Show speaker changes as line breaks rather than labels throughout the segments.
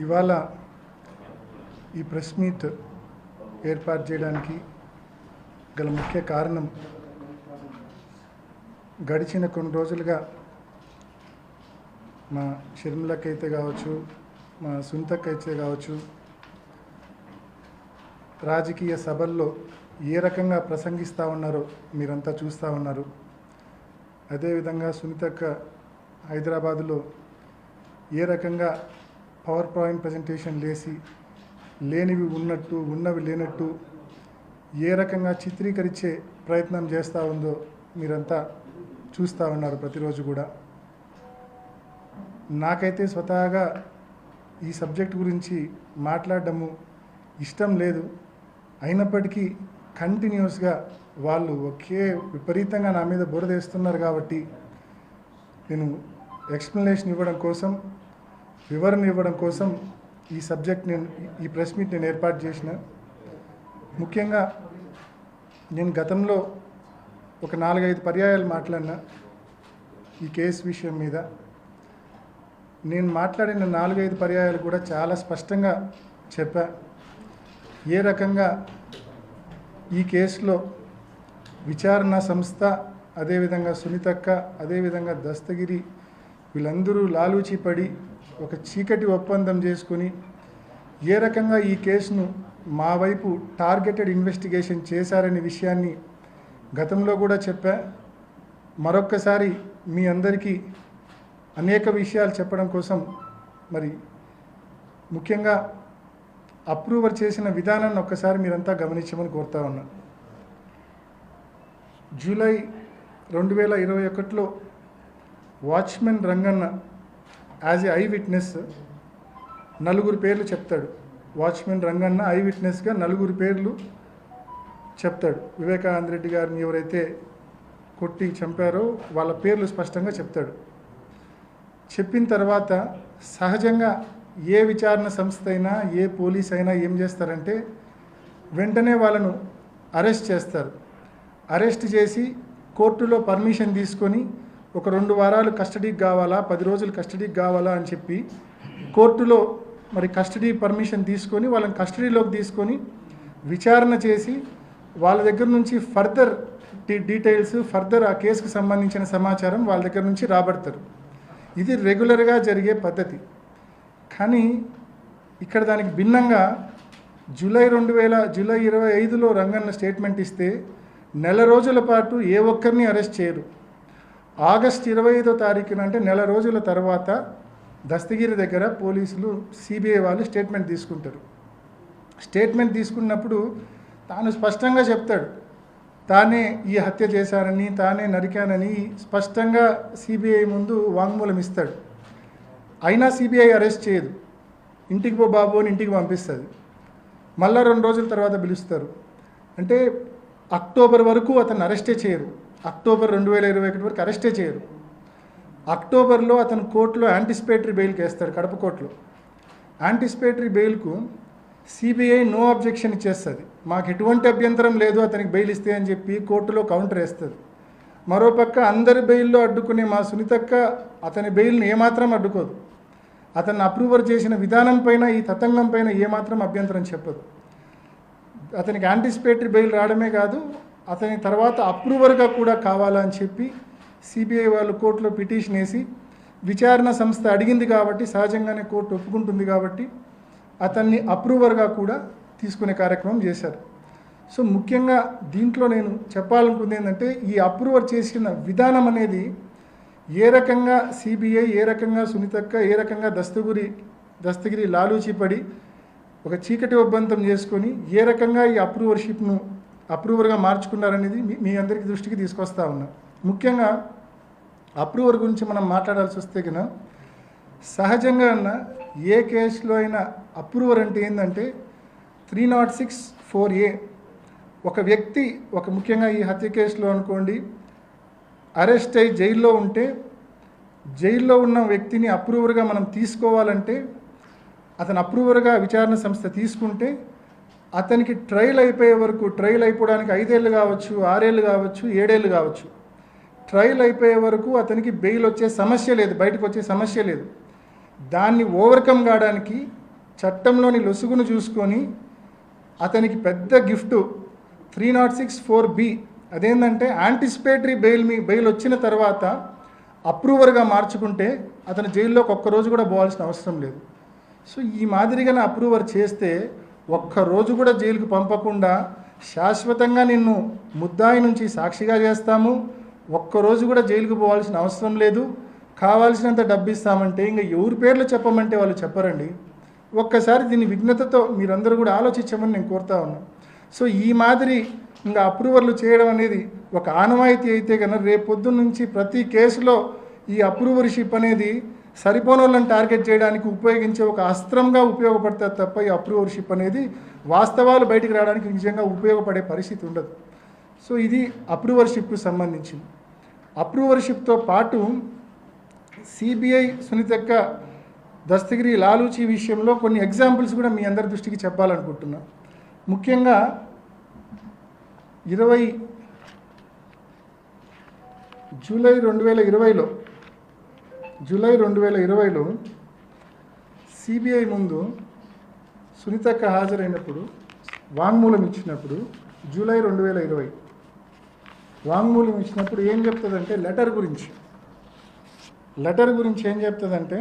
ఇవాళ ఈ press meet ఏర్పాటు చేయడానికి గల ముఖ్య కారణం గడిచిన కొన్ని రోజులుగా మా షర్మిలకైతే కావచ్చు, మా సునీతకైతే కావచ్చు, రాజకీయ సభల్లో ఏ రకంగా ప్రసంగిస్తూ ఉన్నారో మీరంతా చూస్తూ ఉన్నారు. అదేవిధంగా సునీతక్క హైదరాబాదులో ఏ రకంగా పవర్ పాయింట్ ప్రజెంటేషన్ లేసి లేనివి ఉన్నట్టు ఉన్నవి లేనట్టు ఏ రకంగా చిత్రీకరించే ప్రయత్నం చేస్తూ ఉందో మీరంతా చూస్తూ ఉన్నారు ప్రతిరోజు కూడా. నాకైతే స్వతహాగా ఈ సబ్జెక్ట్ గురించి మాట్లాడడము ఇష్టం లేదు. అయినప్పటికీ కంటిన్యూస్గా వాళ్ళు ఒకే విపరీతంగా నా మీద బురదేస్తున్నారు కాబట్టి నేను ఎక్స్ప్లెనేషన్ ఇవ్వడం కోసం, వివరణ ఇవ్వడం కోసం ఈ సబ్జెక్ట్ ఈ ప్రెస్ మీట్ నేను ఏర్పాటు చేసిన. ముఖ్యంగా నేను గతంలో ఒక 4-5 పర్యాయాలు మాట్లాడిన ఈ కేసు విషయం మీద. నేను మాట్లాడిన 4-5 పర్యాయాలు కూడా చాలా స్పష్టంగా చెప్పా ఏ రకంగా ఈ కేసులో విచారణ సంస్థ, అదేవిధంగా సునీతక్క, అదేవిధంగా దస్తగిరి వీళ్ళందరూ లాలూచి పడి ఒక చీకటి ఒప్పందం చేసుకొని ఏ రకంగా ఈ కేసును మా వైపు టార్గెటెడ్ ఇన్వెస్టిగేషన్ చేశారనే విషయాన్ని గతంలో కూడా చెప్పా. మరొక్కసారి మీ అందరికీ అనేక విషయాలు చెప్పడం కోసం మరి ముఖ్యంగా అప్రూవర్ చేసిన విధానాన్ని ఒక్కసారి మీరంతా గమనించమని కోరుతా ఉన్నా. జూలై 2021లో watchman Ranganna as a eye witness 4 పేర్లు చెప్తాడు. వాచ్మెన్ రంగన్న ఐ విట్నెస్గా 4 పేర్లు చెప్తాడు. వివేకానంద రెడ్డి గారిని ఎవరైతే కొట్టి చంపారో వాళ్ళ పేర్లు స్పష్టంగా చెప్తాడు. చెప్పిన తర్వాత సహజంగా ఏ విచారణ సంస్థ అయినా, ఏ పోలీస్ అయినా ఏం చేస్తారంటే వెంటనే వాళ్ళను అరెస్ట్ చేస్తారు. అరెస్ట్ చేసి కోర్టులో పర్మిషన్ తీసుకొని ఒక 2 వారాలు కస్టడీకి కావాలా, 10 రోజులు కస్టడీకి కావాలా అని చెప్పి కోర్టులో మరి కస్టడీ పర్మిషన్ తీసుకొని వాళ్ళని కస్టడీలోకి తీసుకొని విచారణ చేసి వాళ్ళ దగ్గర నుంచి ఫర్దర్ డీటెయిల్స్, ఫర్దర్ ఆ కేసుకు సంబంధించిన సమాచారం వాళ్ళ దగ్గర నుంచి రాబడతారు. ఇది రెగ్యులర్గా జరిగే పద్ధతి. కానీ ఇక్కడ దానికి భిన్నంగా జూలై 25లో రంగన్న స్టేట్మెంట్ ఇస్తే నెల రోజుల పాటు ఏ ఒక్కరిని అరెస్ట్ చేయరు. ఆగస్టు 25వ తారీఖున అంటే నెల రోజుల తర్వాత దస్తగిరి దగ్గర పోలీసులు, సిబిఐ వాళ్ళు స్టేట్మెంట్ తీసుకుంటారు. స్టేట్మెంట్ తీసుకున్నప్పుడు తాను స్పష్టంగా చెప్తాడు, తానే ఈ హత్య చేశానని, తానే నరికానని స్పష్టంగా సిబిఐ ముందు వాంగ్మూలం ఇస్తాడు. అయినా సిబిఐ అరెస్ట్ చేయదు. ఇంటికి పో బాబు అని ఇంటికి పంపిస్తుంది. మళ్ళా 2 రోజుల తర్వాత పిలుస్తారు. అంటే అక్టోబర్ వరకు అతను అరెస్టే చేయరు. అక్టోబర్ 2021 వరకు అరెస్టే చేయరు. అక్టోబర్లో అతను కోర్టులో యాంటిసిపేటరీ బెయిల్కి వేస్తాడు. కడప కోర్టులో యాంటిసిపేటరీ బెయిల్కు సిబిఐ నో అబ్జెక్షన్ ఇచ్చేస్తుంది. మాకు ఎటువంటి అభ్యంతరం లేదు అతనికి బెయిల్ ఇస్తే అని చెప్పి కోర్టులో కౌంటర్ వేస్తుంది. మరోపక్క అందరి బెయిల్లో అడ్డుకునే మా సునీతక్క అతని బెయిల్ని ఏమాత్రం అడ్డుకోదు. అతన్ని అప్రూవర్ చేసిన విధానం పైన, ఈ తతంగం పైన ఏమాత్రం అభ్యంతరం చెప్పదు. అతనికి యాంటిసిపేటరీ బెయిల్ రావడమే కాదు, అతని తర్వాత అప్రూవర్గా కూడా కావాలని చెప్పి సిబిఐ వాళ్ళు కోర్టులో పిటిషన్ వేసి విచారణ సంస్థ అడిగింది కాబట్టి, సహజంగానే కోర్టు ఒప్పుకుంటుంది కాబట్టి అతన్ని అప్రూవర్గా కూడా తీసుకునే కార్యక్రమం చేశారు. సో ముఖ్యంగా దీంట్లో నేను చెప్పాలనుకుంది ఏంటంటే ఈ అప్రూవర్ చేసిన విధానం అనేది ఏ రకంగా సిబిఐ, ఏ రకంగా సునీతక్క, ఏ రకంగా దస్తగిరి లాలూచి పడి ఒక చీకటి ఒప్పందం చేసుకొని ఏ రకంగా ఈ అప్రూవర్గా మార్చుకున్నారనేది మీ అందరికీ దృష్టికి తీసుకొస్తా ఉన్నా. ముఖ్యంగా అప్రూవర్ గురించి మనం మాట్లాడాల్సి వస్తే కన్నా సహజంగా ఏ కేసులో అయినా అప్రూవర్ అంటే ఏంటంటే 306(4)A ఒక వ్యక్తి ముఖ్యంగా ఈ హత్య కేసులో అనుకోండి అరెస్ట్ అయ్యి జైల్లో ఉంటే, జైల్లో ఉన్న వ్యక్తిని అప్రూవర్గా మనం తీసుకోవాలంటే అతను అప్రూవర్గా విచారణ సంస్థ తీసుకుంటే అతనికి ట్రయల్ అయిపోయే వరకు, ట్రయల్ అయిపోవడానికి 5 ఏళ్ళు కావచ్చు, 6 ఏళ్ళు కావచ్చు, 7 ఏళ్ళు కావచ్చు, ట్రయల్ అయిపోయే వరకు అతనికి బెయిల్ వచ్చే సమస్య లేదు, బయటకు వచ్చే సమస్య లేదు. దాన్ని ఓవర్కమ్ కావడానికి చట్టంలోని లొసుగును చూసుకొని అతనికి పెద్ద గిఫ్ట్ 306(4)B అదేంటంటే యాంటిసిపేటరీ బెయిల్ వచ్చిన తర్వాత అప్రూవర్గా మార్చుకుంటే అతను జైల్లోకి ఒక్కరోజు కూడా పోవాల్సిన అవసరం లేదు. సో ఈ మాదిరిగానే అప్రూవర్ చేస్తే ఒక్కరోజు కూడా జైలుకు పంపకుండా శాశ్వతంగా నిన్ను ముద్దాయి నుంచి సాక్షిగా చేస్తాము, ఒక్కరోజు కూడా జైలుకు పోవాల్సిన అవసరం లేదు, కావాల్సినంత డబ్బు ఇస్తామంటే ఇంకా ఎవరి పేర్లు చెప్పమంటే వాళ్ళు చెప్పరండి. ఒక్కసారి దీన్ని విఘ్నతతో మీరందరూ కూడా ఆలోచించమని నేను కోరుతా ఉన్నాను. సో ఈ మాదిరి ఇంకా అప్రూవర్లు చేయడం అనేది ఒక ఆనవాయితీ అయితే కనుక రేపు పొద్దున్న నుంచి ప్రతి కేసులో ఈ అప్రూవర్షిప్ అనేది సరిపోని వాళ్ళని టార్గెట్ చేయడానికి ఉపయోగించే ఒక అస్త్రంగా ఉపయోగపడుతుంది తప్ప ఈ అప్రూవర్షిప్ అనేది వాస్తవాలు బయటికి రావడానికి నిజంగా ఉపయోగపడే పరిస్థితి ఉండదు. సో ఇది అప్రూవర్షిప్కు సంబంధించింది. అప్రూవర్షిప్తో పాటు సిబిఐ సునీతక్క దస్తగిరి లాలూచి విషయంలో కొన్ని ఎగ్జాంపుల్స్ కూడా మీ అందరి దృష్టికి చెప్పాలనుకుంటున్నా. ముఖ్యంగా 20 జూలై 2020లో సిబిఐ ముందు సునీతక్క హాజరైనప్పుడు వాంగ్మూలం ఇచ్చినప్పుడు జూలై 2020 వాంగ్మూలం ఇచ్చినప్పుడు ఏం చెప్తుందంటే లెటర్ గురించి ఏం చెప్తుందంటే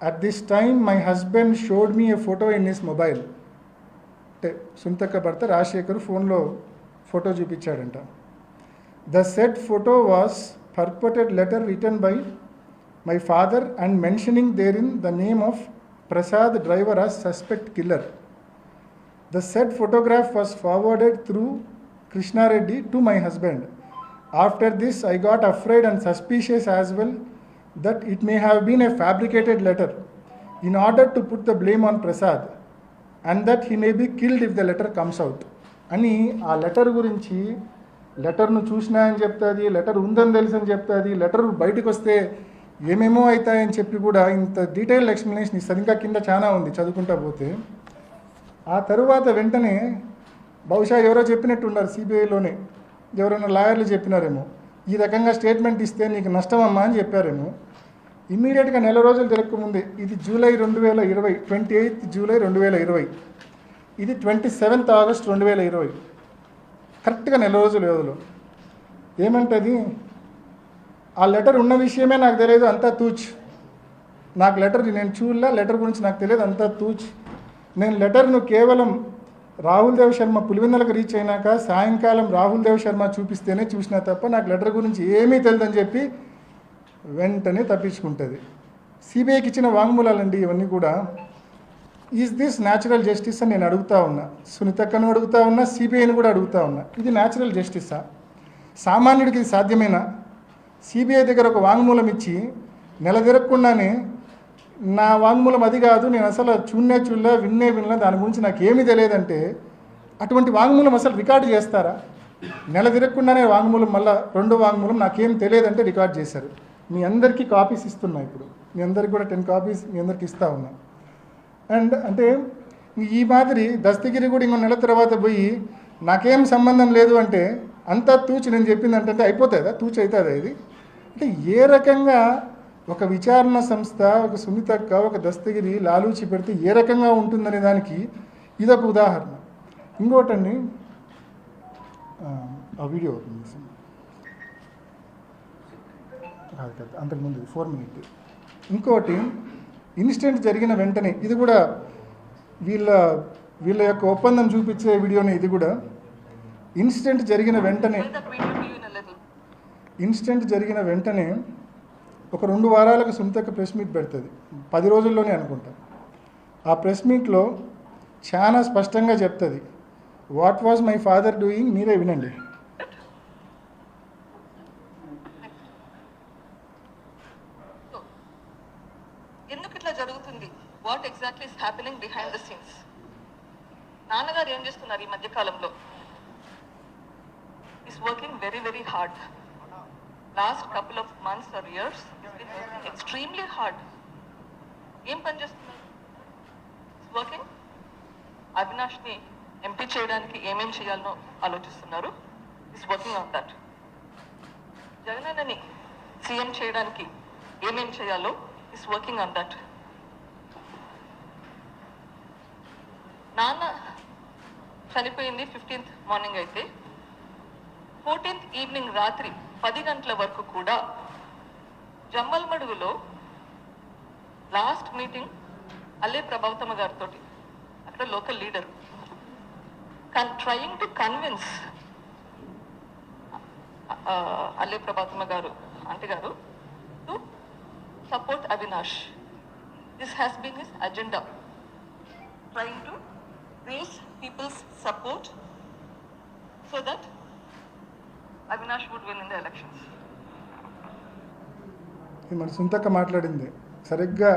at this time my husband showed me a photo in his mobile. అంటే సునీతక్క భర్త రాజశేఖర్ ఫోన్లో photo చూపించాడంట. The said photo was purported letter written by my father and mentioning therein the name of Prasad driver as suspect killer. The said photograph was forwarded through Krishna Reddy to my husband. After this I got afraid and suspicious as well that it may have been a fabricated letter in order to put the blame on Prasad and that he may be killed if the letter comes out. అని ఆ letter గురించి లెటర్ను చూసినా అని చెప్తుంది, letter ఉందని తెలుసు అని చెప్తుంది, లెటర్ బయటకు వస్తే ఏమేమో అవుతాయని చెప్పి కూడా ఇంత డీటెయిల్డ్ ఎక్స్ప్లెనేషన్ ఇస్తుంది. ఇంకా కింద చాలా ఉంది చదువుకుంటా పోతే. ఆ తరువాత వెంటనే బహుశా ఎవరో చెప్పినట్టున్నారు సిబిఐలోనే, ఎవరైనా లాయర్లు చెప్పినారేమో, ఈ రకంగా స్టేట్మెంట్ ఇస్తే నీకు నష్టమమ్మా అని చెప్పారేమో. ఇమ్మీడియట్గా నెల రోజులు తిరగకముందే, ఇది జూలై 2020, 28 జూలై 2020, ఇది 27 ఆగస్ట్ 2020, కరెక్ట్గా నెల రోజుల వ్యవధిలో ఏమంటుంది, ఆ లెటర్ ఉన్న విషయమే నాకు తెలియదు, అంతా తూచ్, నాకు లెటర్ నేను చూడలే, లెటర్ గురించి నాకు తెలియదు, అంతా తూచ్, నేను లెటర్ను కేవలం రాహుల్ దేవ్ శర్మ పులివెందులకు రీచ్ అయినాక సాయంకాలం రాహుల్ దేవ్ శర్మ చూపిస్తేనే చూసినా తప్ప నాకు లెటర్ గురించి ఏమీ తెలియదని చెప్పి వెంటనే తప్పించుకుంటుంది. సిబిఐకి ఇచ్చిన వాంగ్మూలాలండి ఇవన్నీ కూడా. ఈజ్ దిస్ న్యాచురల్ జస్టిస్ అని నేను అడుగుతా ఉన్నా, సునీతక్కను అడుగుతా ఉన్నా, సిబిఐని కూడా అడుగుతా ఉన్నా. ఇది న్యాచురల్ జస్టిసా? సామాన్యుడికి ఇది సాధ్యమేనా? సిబిఐ దగ్గర ఒక వాంగ్మూలం ఇచ్చి నెల తిరగకుండానే నా వాంగ్మూలం అది కాదు, నేను అసలు చూడలే వినలే, దాని గురించి నాకు ఏమీ తెలియదంటే అటువంటి వాంగ్మూలం అసలు రికార్డు చేస్తారా? నెల తిరగకుండానే వాంగ్మూలం, మళ్ళీ రెండో వాంగ్మూలం నాకేం తెలియదంటే రికార్డ్ చేశారు. మీ అందరికీ కాపీస్ ఇస్తున్నా, ఇప్పుడు మీ అందరికి కూడా 10 కాపీస్ మీ అందరికి ఇస్తా ఉన్నా. అండ్ అంటే ఈ మాదిరి దస్తగిరి కూడా ఇంకో నెల తర్వాత పోయి నాకేం సంబంధం లేదు అంటే అంతా తూచి నేను చెప్పింది అంటే అయిపోతుందా? తూచి అవుతుందా ఇది? అంటే ఏ రకంగా ఒక విచారణ సంస్థ, ఒక సునీతక్క, ఒక దస్తగిరి లాలూచి పెడితే ఏ రకంగా ఉంటుందనే దానికి ఇదొక ఉదాహరణ. ఇంకోటండి, ఆ వీడియో ఓపెన్ చేసాను, అంతకుముందు 4 minutes. ఇంకోటి, ఇన్సిడెంట్ జరిగిన వెంటనే, ఇది కూడా వీళ్ళ యొక్క ఒప్పందం చూపించే వీడియోనే. ఇది కూడా ఇన్సిడెంట్ జరిగిన వెంటనే ఒక 2 వారాలకు సునీతక్క ప్రెస్ మీట్ పెడుతుంది, 10 రోజుల్లోనే అనుకుంటా. ఆ ప్రెస్ మీట్లో చాలా స్పష్టంగా చెప్తుంది, what was my father doing, మీరే వినండి.
ఎందుకు ఇట్లా జరుగుతుంది? What exactly is happening behind the scenes? నాన్నగారు ఏం చేస్తున్నారు ఈ మధ్య కాలంలో? Is working very very hard. Last couple of months or years is been working extremely hard. ఏం పని చేస్తున్నారు? Is working. అవినాష్ని ఎంపీ చేయడానికి ఏమేం చేయాలనో ఆలోచిస్తున్నారు. Is working on that. జగనన్నని సీఎం చేయడానికి ఏమేం చేయాలో is working on that. నాన్న చనిపోయింది 15th మార్నింగ్ అయితే 14th ఈవినింగ్ రాత్రి 10 గంటల వరకు కూడా జమ్మల్మడుగులో లాస్ట్ మీటింగ్ అల్లే ప్రభావతమ్మ గారితో, అక్కడ local leader, trying to convince Alle Prabhavatamma garu aunty garu to support Avinash. This has been his agenda, trying to raise people's support so that Avinash would win in the elections.
ఇది మన సొంతక్క మాట్లాడింది. సరిగ్గా